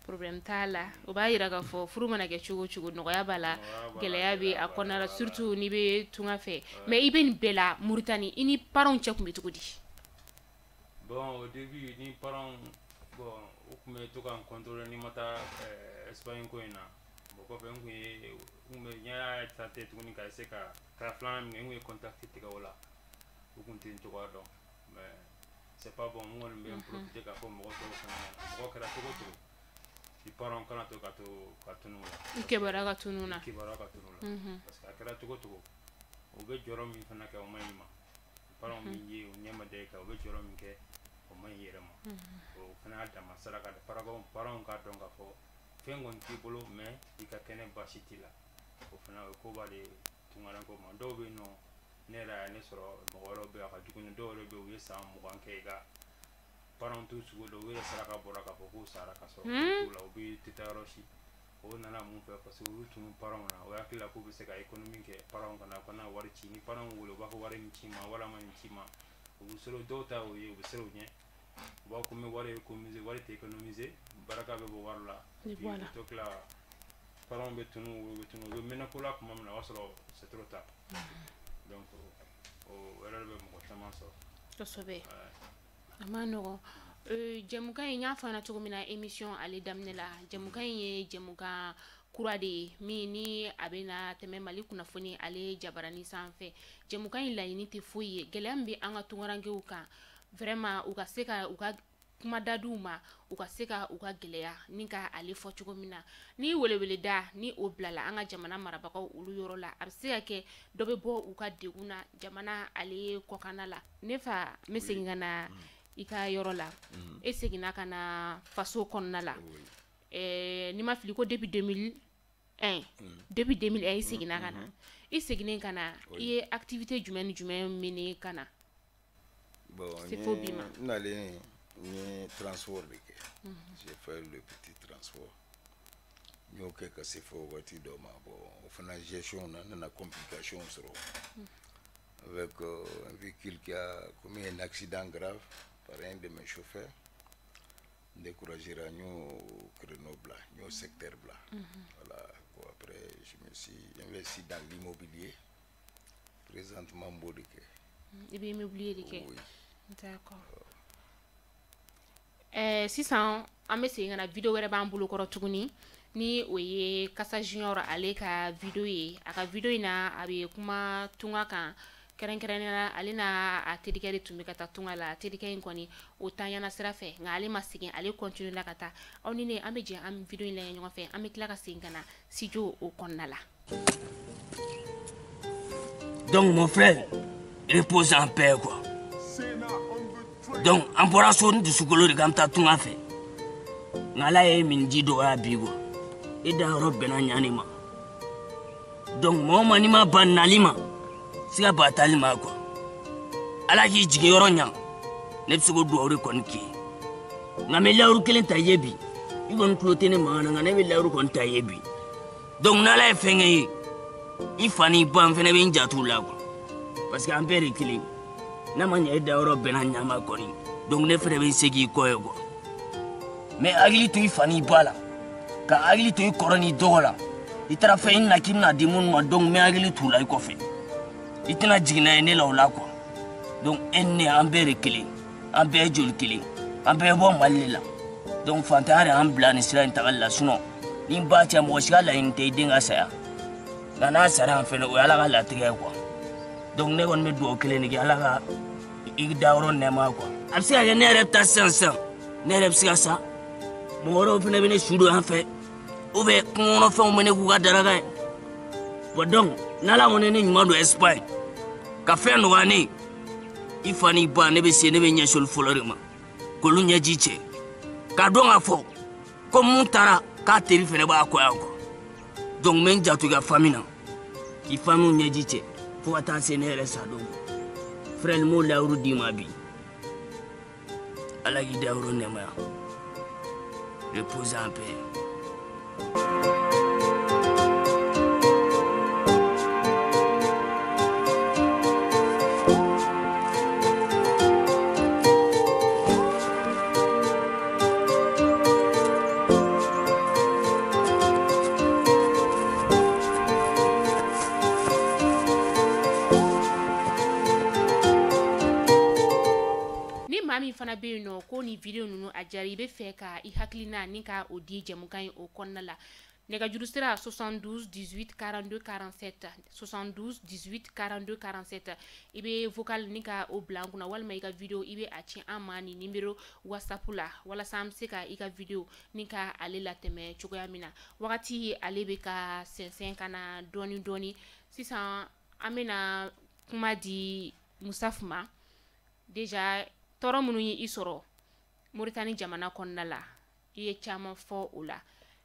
Problème t'a la o b'a yira k'a fɔ furu mana kɛ cogo o cogo nɔgɔya b'a la gɛlɛya bɛ a kɔnɔna la surtout n'i bɛ tunga fɛ mais i bɛ nin bɛɛ la Moritani i ni parents cɛ tun bɛ cogo di. Bon au début ni parents bon u tun bɛ to ka n contrôler ni ma taa Espagne ko in na bon kɔfɛ n kun y'a tenté tuguni ka essayer ka taa filanan min kɛ n kun ye contact tigɛ o la u kun tɛ n cogoya dɔn mais c'est pas bon n kɔni bɛ n profiter k'a fɔ mɔgɔ tɔw fana ɲɛna mɔgɔ kɛra cogo o cogo i parents kana to ka tunun o la. I kibaruya ka tunun na. Kibaruya ka tunun o la parce que a kɛra cogo o cogo u bɛ jɔyɔrɔ min fana kɛ o ma ɲi ma parents min ye u ɲɛ ma da i kan u bɛ jɔyɔrɔ min kɛ o ma ɲi i yɛrɛ ma o fana y'a dama saraka de parents k'a dɔn k'a fɔ fɛn kɔni t'i bolo mais i ka kɛnɛ baasi t'i la o fana o ye koba de tunkaran ko ma dɔw bɛ yen nɔ ne yɛrɛ y'a ne sɔrɔ mɔgɔ wɛrɛw bɛ yen a ka jugu ni dɔw yɛrɛ bɛ yen u ye san 20 kɛ i ka parents t'u sugu dɔn u yɛrɛ saraka bɔra k'a fɔ k'u sara ka sɔrɔ t'u la u bɛ tɛ taa yɔrɔ si o nana mun fɛ parce que olu tunu parents na o hakili la k'u bɛ se ka économie kɛ parents kana wari ci ni parents wele u b'a fɔ wari min ci ma walama nin ci ma u bɛ siran dɔw ta o ye u bɛ siran o ɲɛ u b'a fɔ ko n bɛ wari économiser wari tɛ économiser baraka bɛ bɔ wari la puis u bɛ to tila parents bɛ tunu u bɛ mɛnɛ ko la tuma min na o y'a sɔrɔ c'est trop tard donc o erreur bɛ mɔgɔ caman sɔrɔ. Kosɛbɛ a ma nɔgɔn jɛmukan in n y'a fɔ an ɲɛna cogo min na émission ale daminɛ la jɛmukan in ye jɛmukan kura de ye min ni a bɛ na tɛmɛ Mali kunnafoni ale jabarani sanfɛ jɛmukan in laɲini tɛ foyi ye gɛlɛya min bɛ an ka tunkarankew kan vraiment u ka se ka u ka kuma dadiw ma u ka se ka u ka gɛlɛya ni ka ale fɔ cogo min na ni weleweleda ni o bilala an ka jamana marabagaw olu yɔrɔ la a bɛ se ka kɛ dɔ bɛ bɔ u ka degun na jamana ale kɔkanna la ne fa n bɛ segin ka na i ka yɔrɔ la e seginna ka na faso kɔnɔna la ni ma fili ko depuis 2001 depuis 2001 i seginna ka na i seginnen ka na i ye activité jumɛn ni jumɛn mené ka na bon n'allais ni transport de kɛ j'ai fait le petit transport n y'o kɛ ka se fɔ waati dɔ ma bon o fana gestion na nana complication sɔrɔ avec un véhicule qui a commis un accident grave par un de mes chauffeurs découragera au créneau blanc, au secteur blanc. Voilà. Bon, après, je me suis investi dans l'immobilier. Présentement, Mbodike. Et bien, immobilier, oui. D'accord. sisan an bɛ segin ka na video wɛrɛ b'an bolo kɔrɔ tuguni ni o ye Kasa Junior ale ka video ye a ka video in na a bɛ kuma tunga kan kɛrɛnkɛrɛnnenya ale na a terikɛ de tun bɛ ka taa tunga la terikɛ in kɔni o tanyana sira fɛ nka ale ma segin ale continue la ka taa aw ni ne an bɛ jɛ an video in lajɛ ɲɔgɔn fɛ an bɛ tila ka segin ka na studio o kɔnɔna la. Donc mon frère repose en paix quoi. Donc an bɔra so ni dusukolo de kan taa tunga fɛ nka Ala ye min ji dɔgɔya bi quoi e danyɔrɔ bɛnna ɲani ma donc mɔgɔ ma n'i ma ban nali ma siga ba taali ma quoi Ala k'i jigin yɔrɔ ɲa ne bɛ se k'o dugawu de kɔni k'i ye nka n bɛ lawuru kelen ta i ye bi i kɔni tulo tɛ ne mankan na nka ne bɛ lawuru kɔni ta i ye bi donc n'Ala ye fɛn kɛ ye i fa n'i ba n fɛnɛ bɛ n jat'u la quoi parce que an bɛɛ de kelen n'a ma ɲɛ e dayɔrɔ bɛnna ɲama kɔni donc ne fɛnɛ bɛ n se k'i kɔ ye quoi mais hakili to i fa n'i ba la ka hakili to i kɔrɔ n'i dɔgɔ la i taara fɛn i na k'i bɛna di minnu ma donc n bɛ hakili t'u la i kɔfɛ i tɛna jigin n'a ye ne la o la quoi donc e ni ne an bɛɛ de kelen an bɛɛ ye joli kelen an bɛɛ bɔ Mali de la donc fantanya de y'an bila nin sira in tagali la sinon ni n ba cɛ mɔgɔ si ka laɲini tɛ i den ka saya nka n'a sara yan fɛnɛ o ye Ala ka latigɛ ye quoi donc ne kɔni bɛ dugawu kelen de kɛ Ala ka i dayɔrɔ nɛɛma quoi a bɛ se ka kɛ ne yɛrɛ bɛ taa sisan ne yɛrɛ bɛ se ka sa mɔgɔ wɛrɛw fɛnɛ bɛ ne su don yan fɛ ou bien kungo kɔnɔfɛnw bɛ ne k'u ka daraka ye bon donc n'Ala kɔni ye ne ɲuman don Espagne ka fɛn nɔgɔya ne ye i fa n'i ba ne bɛ se ne bɛ ɲɛsin olu fɔlɔ de ma k'olu ɲɛji cɛ k'a dɔn k'a fɔ ko mun taara k'a teri fɛnɛ b'a kɔ yan quoi donc n bɛ n janto i ka famille na k'i famille ɲɛji cɛ fo ka taa se ne yɛrɛ sa don frère n m'o lawuru d'i ma bi Ala k'i dayɔrɔ nɛɛmaya repose en paix. Min fana be no ko ni video nunu a jari be fɛ ka i hakilina ni ka o di jɛmukan o kɔnɔna la nɛgɛjuru sira 72 18 42 47 72 18 42 47 i be vocal ni ka o bila an kunna walima i ka video i be a ci an ma ni numéro WhatsApp la walasa an bɛ se ka i ka video ni ka ale latɛmɛ cogoya min na wagati ale be ka sɛnsɛn kana dɔɔni dɔɔni sisan an bɛna kuma di Musafu ma déjà tɔɔrɔ minnu ye i sɔrɔ Mauritanie jamana kɔnɔna la i ye caman fɔ o la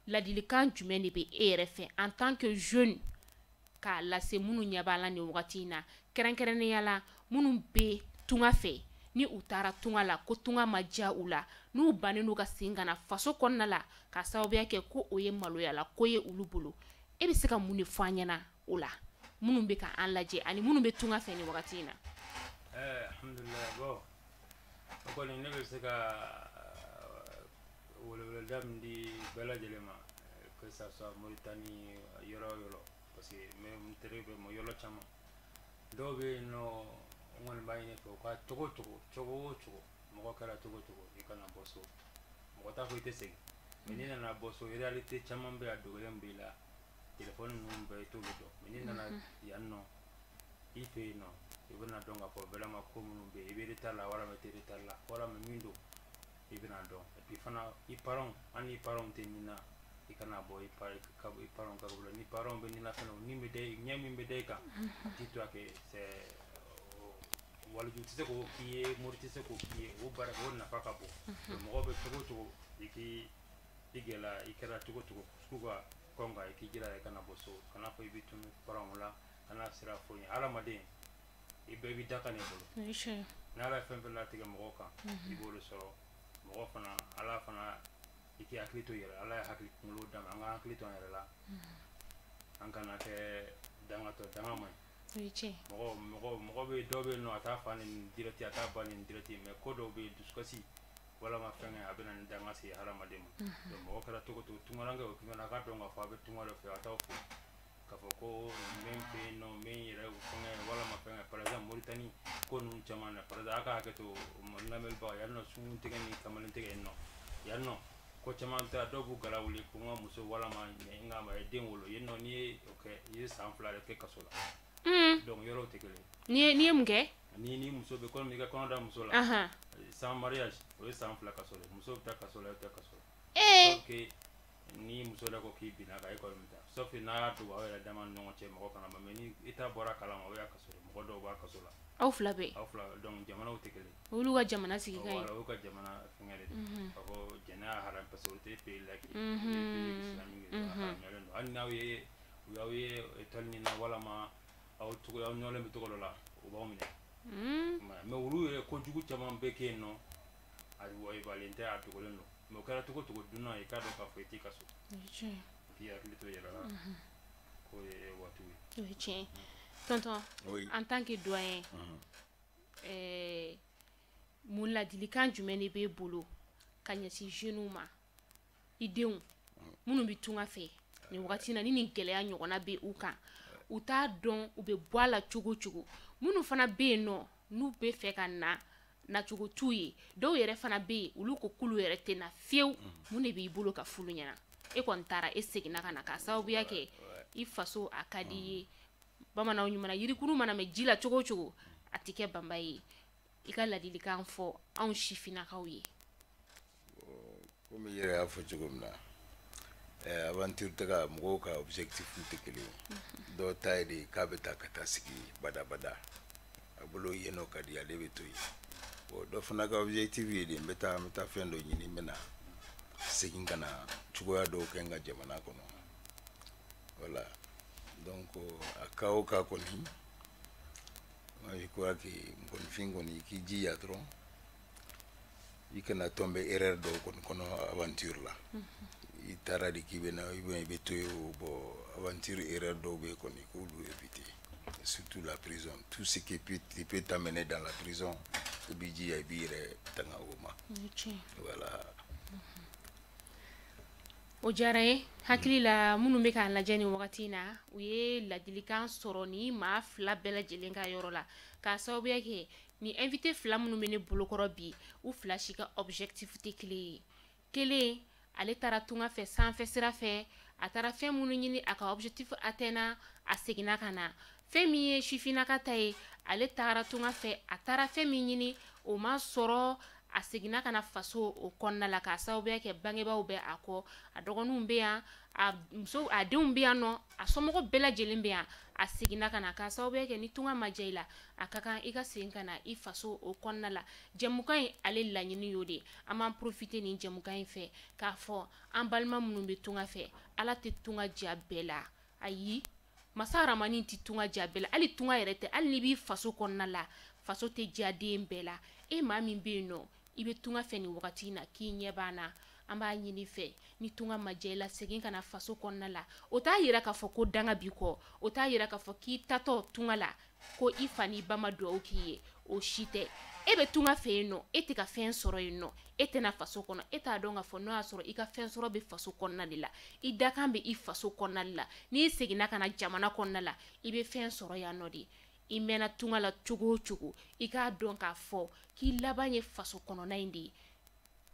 ladilikan jumɛn de bɛ e yɛrɛ fɛ en tant que jeune k'a lase minnu ɲɛ b'a la nin wagati in na kɛrɛnkɛrɛnnenya la minnu bɛ tunga fɛ ni u taara tunga la ko tunga ma diya u la n'u bannen don ka segin ka na faso kɔnɔna la ka sababuya kɛ ko o ye maloya la ko ye olu bolo e bɛ se ka mun de fɔ an ɲɛna o la minnu bɛ ka an lajɛ ani minnu bɛ tunga fɛ nin wagati in na. Alhamdulillah bon kɔni ne bɛ se ka weleweleda min di bɛɛ lajɛlen ma que ça soit Mauritanie yɔrɔ o yɔrɔ parce que n teri bɛ yɔrɔ caman dɔw bɛ yen nɔ n kɔni b'a ɲini fɛ u ka cogo o cogo mɔgɔ kɛra cogo o cogo i kana bɔ so mɔgɔ t'a fɔ i tɛ segin mais n'i nana bɔ so réalité caman bɛ a dogolen b'i la téléphone ninnu bɛɛ i t'olu dɔn mais n'i nana yan nɔ i fɛ yen nɔ i bɛna dɔn k'a fɔ vraiment ko minnu bɛ yen i bɛ retard la walima i tɛ retard la walima min don i bɛna dɔn et puis fana i parents hali ni parents tɛ nin na i kana bɔ i parents ka bolo ni parents bɛ nin na fana ni bɛ da ɲɛ min bɛ da i kan i to a kɛ c'est waliju tɛ se k'o k'i ye mori tɛ se k'o k'i ye o baara o nafa ka bon mɔgɔ bɛ cogo o cogo i k'i gɛlɛya i kɛra cogo o cogo sugu ka kɔn kan i k'i jira i kana bɔ so kana fɔ i bɛ tunu parents la kana sira fɔ ɲɛ hadamaden i bɛɛ b'i da ka n'i bolo n'Ala ye fɛn fɛn latigɛ mɔgɔ kan i b'o de sɔrɔ mɔgɔ fana Ala fana i k'i hakili to i yɛrɛ Ala ye hakili kunkolo d'a ma an ka hakili to an yɛrɛ la an kana kɛ dangatɔ danga man ɲi mɔgɔ bɛ dɔw bɛ yen nɔ a t'a fa nin direct a t'a ba nin direct mais ko dɔw bɛ yen dusukasi walama fɛn a bɛ na ni danga se hadamaden ma donc mɔgɔ kɛra cogo o cogo tungaranke o tunga a ka dɔn k'a fɔ a bɛ tunga dɔ fɛ a t'aw fo ka fɔ ko men fɛ yen nɔ men yɛrɛ fɛngɛ walama fɛngɛ par exemple Mauritanie ko ninnu caman na par exemple a ka hakɛ to lamɛnbagaw yan nɔ sungun tigɛ ni kamalen tigɛ yen nɔ yan nɔ ko caman ta dɔw b'u gala wuli ko n ka muso walama n ka ma ye den wolo yen nɔ n'i ye o kɛ i ye san 2 de kɛ kaso la donc yɔrɔw tɛ kelen n'i ye mun kɛ ni muso bɛ komi i ka kɔnɔ da muso la sans mariage o ye san 2 kaso la muso bɛ taa kaso la i tɛ kaso la donc ni muso da ko k'i binna ka ekɔli min ta sauf n'a y'a dogo aw yɛrɛ dama ni ɲɔgɔn cɛ mɔgɔ kana ma mais ni i ta bɔra kalama o y'a kaso ye mɔgɔ dɔw b'a kaso la aw fila bɛɛ donc jamanaw tɛ kelen olu ka jamana sigi ka ɲi voilà olu ka jamana fɛngɛ de ka fɔ jɛnɛya haram parce que olu tɛ pays laïque pays islamique de haramuyalen don hali n'aw ye u y'aw ye école nin na walama aw ɲɔgɔnlen bɛ cogo dɔ la u b'aw minɛ mais olu yɛrɛ kojugu caman bɛ kɛ yen nɔ a wayibalen tɛ a dogolen don mais o kɛra cogo cogo dunan i k'a dɔn k'a fɔ i t'i kaso k'i hakili to yɛrɛ la k'o ye waatiw ye o ye tiɲɛ tonton en tant que doyen mun ladilikan jumɛn de b'e bolo ka ɲɛsin jeunes ma i denw minnu bɛ tunga fɛ nin wagati na ni nin gɛlɛya ɲɔgɔnna bɛ u kan u t'a dɔn u bɛ bɔ a la cogo cogo minnu fana bɛ yen nɔ n'u bɛ fɛ ka nacogo t'u ye dɔw yɛrɛ fana bɛ yen olu ko k'olu yɛrɛ tɛ na fiyewu mun de b'i bolo ka fulu ɲɛna e kɔni taara e seginna ka na k'a sababuya kɛ i faso a ka di ye bamananw ɲumanna yirikuru mana mɛn ji la cogo cogo a tɛ kɛ banba ye i ka ladilikan fɔ anw sifinnakaw ye komi i yɛrɛ y'a fɔ cogo min na aventure taga mɔgɔw ka objectif tɛ kelen ye dɔw ta ye de k'a bɛ taa ka taa sigi badabada a bolo yennɔ ka di ale bɛ to yen bon dɔ fana ka objectif ye de n bɛ taa fɛn dɔ ɲini n bɛ na segin ka na cogoya dɔw kɛ n ka jamana kɔnɔ voilà donc a cas o cas kɔni moi je crois que mɔgɔnifin kɔni k'i jija dɔrɔn i kana tomber erreur dɔw kɔni kɔnɔ aventure la i taara de k'i bɛ na i bɛ to yen o bon aventure erreur dɔw bɛ kɔni k'olu éviter surtout la prison tout ce qui peut t'amener dans la prison i b'i jija i b'i yɛrɛ tanga o ma voilà o diyara ye hakili la minnu bɛ k'a lajɛ nin wagati na u ye ladilikan sɔrɔ ni maa fila bɛɛ lajɛlen ka yɔrɔ la k'a sababuya kɛ ni invité fila minnu bɛ ne bolokɔrɔ bi u fila si ka objectif tɛ kelen ye kelen ale taara tunga fɛ sanfɛ sira fɛ a taara fɛn minnu ɲini a ka objectif atteindre a seginna ka na fɛn min ye sifinnaka ta ye ale taara tunga fɛ a taara fɛn min ɲini o ma sɔrɔ a seginna ka na faso o kɔnɔna la k'a sababuya kɛ bangebaaw bɛ a kɔ a dɔgɔninw bɛ yan a denw bɛ yan nɔ a somɔgɔw bɛɛ lajɛlen bɛ yan a seginna ka na k'a sababuya kɛ ni tunga ma diya i la a ka kan i ka segin ka na i faso o kɔnɔna la jɛmukan in ale laɲini y'o de an b'an profiter nin jɛmukan in fɛ k'a fɔ an balima minnu bɛ tunga fɛ ala tɛ tunga diya bɛɛ la ayi masa aramani tɛ tunga diya bɛɛ la hali tunga yɛrɛ tɛ hali n'i b'i faso kɔnɔna la faso tɛ diya den bɛɛ la e maa min bɛ yen nɔ i bɛ tunga fɛ nin wagati in na k'i ɲɛ b'an na an b'a ɲini fɛ ni tunga ma diya i la segin ka na faso kɔnɔna la o t'a yira k'a fɔ ko danga b'i kɔ o t'a yira k'a fɔ k'i tatɔ tunga la ko i fa n'i ba ma dugawu k'i ye o si tɛ e bɛ tunga fɛ yen nɔ e tɛ ka fɛn sɔrɔ yen nɔ e tɛna faso kɔnɔ e t'a dɔn k'a fɔ n'o y'a sɔrɔ i ka fɛn sɔrɔ bɛ faso kɔnɔna de la i dakan bɛ i faso kɔnɔna de la n'i seginna ka na jamana kɔnɔna la i bɛ fɛn sɔrɔ yan nɔ de i mɛnna tunga la cogo o cogo i k'a dɔn k'a fɔ k'i laban ye faso kɔnɔna in de ye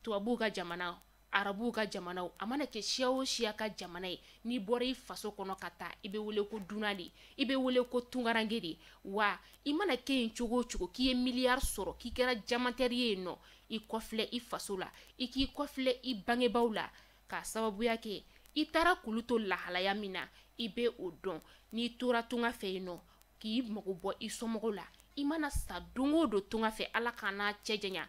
tubabuw ka jamana arabuw ka jamanaw a mana kɛ siya o siya ka jamana ye n'i bɔra i faso kɔnɔ ka taa i bɛ wele ko dunan de i bɛ wele ko tungarange de wa i mana kɛ yen cogo o cogo k'i ye miliyari sɔrɔ k'i kɛra jamatɛri ye yen nɔ i kɔfilɛ i faso la i k'i kɔfilɛ i bangebaaw la k'a sababuya kɛ i taara kulu to lahalaya min na i bɛ o dɔn n'i tora tunga fɛ yen nɔ k'i mago bɔ i somɔgɔw la i mana sa don o don tunga fɛ ala kana cɛ janya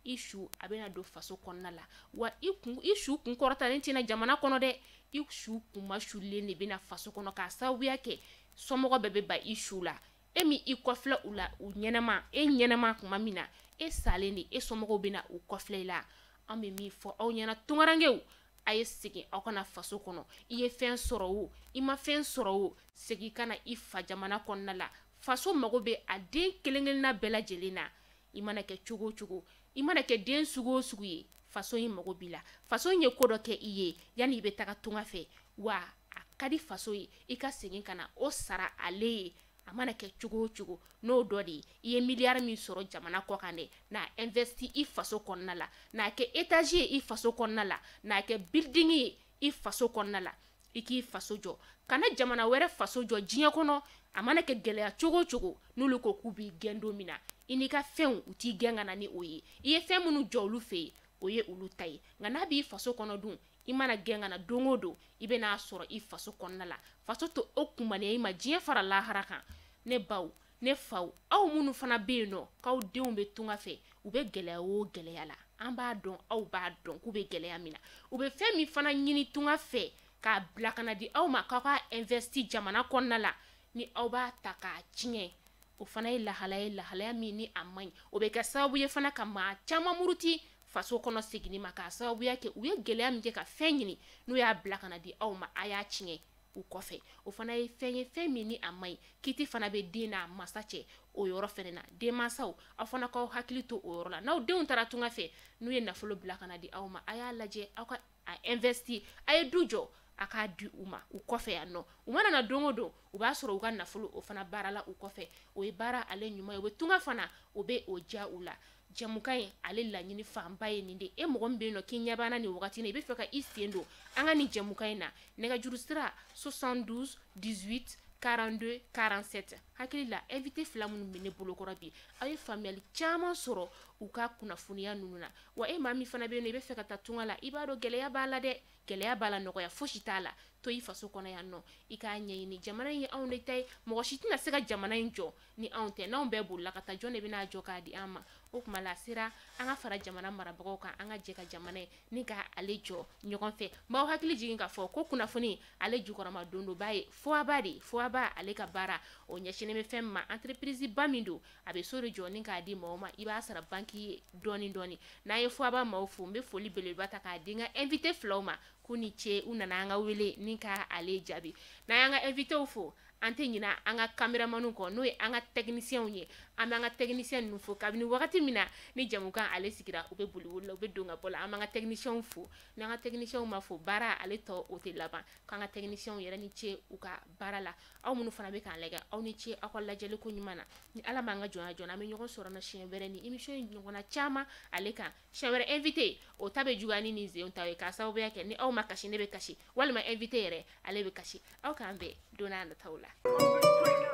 i su a bɛna don faso kɔnɔna la wa i su kun kɔrɔtalen tɛna jamana kɔnɔ dɛ i su kunma sulen de bɛna faso kɔnɔ k'a sababuya kɛ somɔgɔ bɛɛ bɛ ba i su la e min i kɔfilɛ u la u ɲɛnɛma e ɲɛnɛma kuma min na e salen de e somɔgɔw bɛna u kɔfilɛ i la an bɛ min fɔ aw ɲɛna tungarangew a ye segin aw kana faso kɔnɔ i ye fɛn sɔrɔ o i ma fɛn sɔrɔ o segin ka na i fa jamana kɔnɔna la faso mago bɛ a den kelen-kelenna bɛɛ lajɛlen na i mana kɛ cogo o cogo i mana kɛ den sugu o sugu ye faso in mago b'i la faso in ye ko dɔ kɛ i ye yanni i bɛ taga tunga fɛ wa a ka di faso ye i ka segin kana o sara ale ye a mana kɛ cogo o cogo n'o dɔ de i ye miliyari min sɔrɔ jamana kɔ kan dɛ n'a investi i faso kɔnɔna la n'a kɛ étage ye i faso kɔnɔna la n'a kɛ building ye i faso kɔnɔna la i k'i faso jɔ kana jamana wɛrɛ faso jɔ diɲɛ kɔnɔ a mana kɛ gɛlɛya cogo o cogo n'olu ko k'u b'i gɛn don min na i n'i ka fɛnw u t'i gɛn ka na ni o ye i ye fɛn minnu jɔ olu fɛ yen o ye olu ta ye nka n'a b'i faso kɔnɔ dun i mana gɛn ka na don o don i bɛ n'a sɔrɔ i faso kɔnɔna la faso to o kumaniya i ma diɲɛ fara lahara kan ne baw ne faw aw minnu fana bɛ yen nɔ k'aw denw bɛ tunga fɛ u bɛ gɛlɛya o gɛlɛya la an b'a dɔn aw b'a dɔn k'u bɛ gɛlɛya min na u bɛ fɛn min fana ɲini tunga fɛ k'a bila ka na di aw ma k'aw ka investi jamana kɔnɔna la ni aw b'a ta k'a tiɲɛ o fana ye lahalaya min ni a man ɲi o bɛ kɛ sababu ye fana ka maa caman muruti faso kɔnɔ seginni ma k'a sababuya kɛ u ye gɛlɛya min kɛ ka fɛn ɲini n'u y'a bila ka na di aw ma a y'a tiɲɛ u kɔfɛ o fana ye fɛn min ni a man ɲi kiti fana bɛ den n'a masa cɛ o yɔrɔ fɛnɛ na denmansaw aw fana k'aw hakili to o yɔrɔ la n'aw denw taara tunga fɛ n'u ye nafolo bila ka na di aw ma a y'a lajɛ aw ka a investi a ye du jɔ a k'a di u ma u kɔfɛ yan nɔ u mana na don o don u b'a sɔrɔ u ka nafolo o fana baara la u kɔfɛ o ye baara ale ɲuman ye u bɛ tunga fana o bɛ o diya u la jamukan ye ale laɲini fanba ye nin de e mɔgɔ min bɛ yen nɔ k'i ɲɛ banna nin wagati in na i bɛ fɛ ka i sen don an ka nin jamukan in na nɛgɛjuru sira 72 18 42 47 hakili la invité fila minnu bɛ ne bolokɔrɔ bi aw ye faamuyali caman sɔrɔ u ka kunnafoniya ninnu na wa e maa min fana bɛ yen nɔ i bɛ fɛ ka taa tunga la i b'a dɔn gɛlɛya b'a la dɛ gɛlɛya b'a la nɔgɔya fosi t'a la to i faso kɔnɔ yan nɔ i k'a ɲɛɲini jamana in ye anw de ta ye mɔgɔ si tɛna se ka jamana in jɔ ni anw tɛ n'anw bɛɛ bolila ka taa jɔn de bɛna jɔ k'a di an ma o tuma la sera an ka fara jamana marabagaw kan an ka jɛ ka jamana ye ni ka ale jɔ ɲɔgɔn fɛ m'aw hakili jigin k'a fɔ ko kunnafoni ale jukɔrɔma don dɔ b'a ye foaba de foaba ale ka baara o ɲɛsinnen bɛ fɛn min ma entreprise ba min don a bɛ so de jɔ ni k'a di mɔgɔw ma i b'a sara banki ye dɔɔni dɔɔni n'a ye foaba maaw fo n bɛ foli belebeleba ta k'a di n ka invité filaw ma k'u ni ce u nana an ka wele ni ka ale jaabi n'an y'an ka invité fo an tɛ ɲina an ka caméramanw kɔ n'o ye an ka techniciens ye an bɛ an ka techniciens ninnu fo kabini wagati min na ni jamukan ale sigira u bɛ boli wuli la u bɛ don ka bɔ la an b'an ka techniciens fo n'an ka techniciens ma fo baara ale tɔ o tɛ laban k'an ka techniciens yɛrɛ ni ce u ka baara la aw minnu fana bɛ k'an lajɛ aw ni ce aw ka lajɛliko ɲuman na ni ala m'an ka jɔnya jɔn an bɛ ɲɔgɔn sɔrɔ na siɲɛ wɛrɛ ni émission in ɲɔgɔnna caman ale kan siɲɛ wɛrɛ invité o ta bɛ juguya ni nin zenw ta ye k'a sababuya kɛ ni aw ma kasi ne bɛ kasi walima invité yɛrɛ ale bɛ kasi aw k'an bɛn don n'a nataw la